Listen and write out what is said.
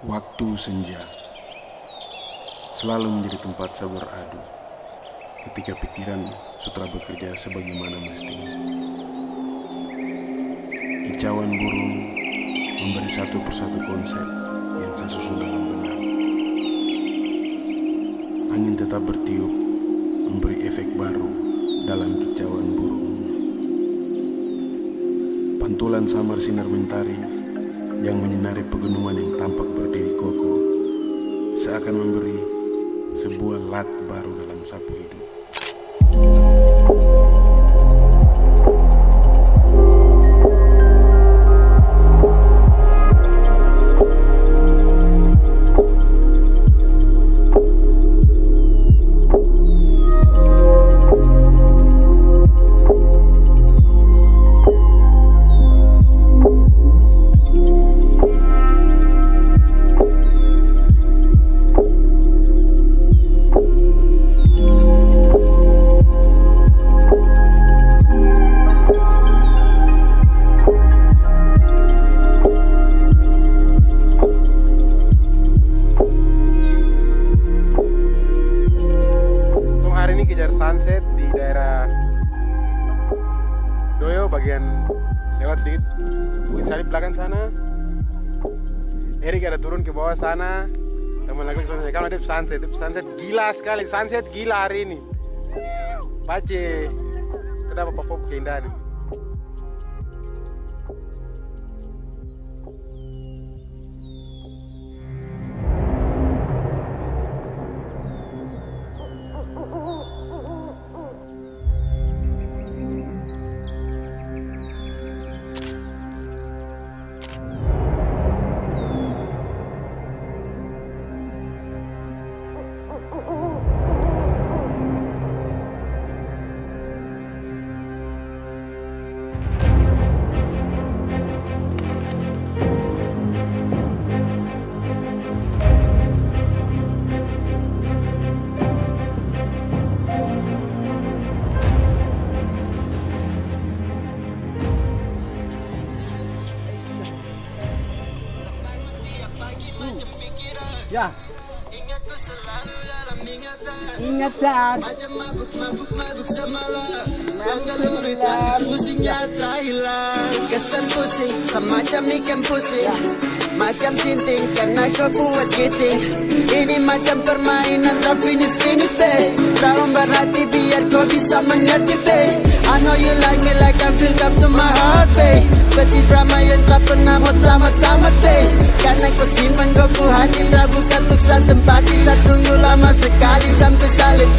Waktu senja selalu menjadi tempat sabar adu ketika pikiran sutra bekerja sebagaimana mestinya. Kicauan burung memberi satu persatu konsep yang saya susun dalam benak. Angin tetap bertiup memberi efek baru dalam kicauan burung. Pantulan samar sinar mentari yang menyinari pegunungan yang tampak berdiri kokoh seakan memberi sebuah lat baru dalam sapu hidup. Sunset di daerah Doyo, bagian lewat sedikit Bukit Salib belakang sana. Erik ada turun ke bawah sana. Teman lagi kalau ada sunset gila sekali, sunset gila hari ini. Pace, terdapat apa keindahan ini. Ya. Ingatku selalu dalam Ingatan. Macam mabuk semalam. Menggeluri dan pusingnya tak hilang. Kesan pusing semacam ikan pusing. Macam sinting karena kau buat giting. Ini macam permainan tak finish babe. Terombar hati biar kau bisa mengerti babe. I know you like me like I feel come to my heart babe. Seperti drama yang tak pernah mau tamat babe. Karena kau simpan kau ku hati. Bukan untuk tempati, saya tunggu lama sekali sampai salib.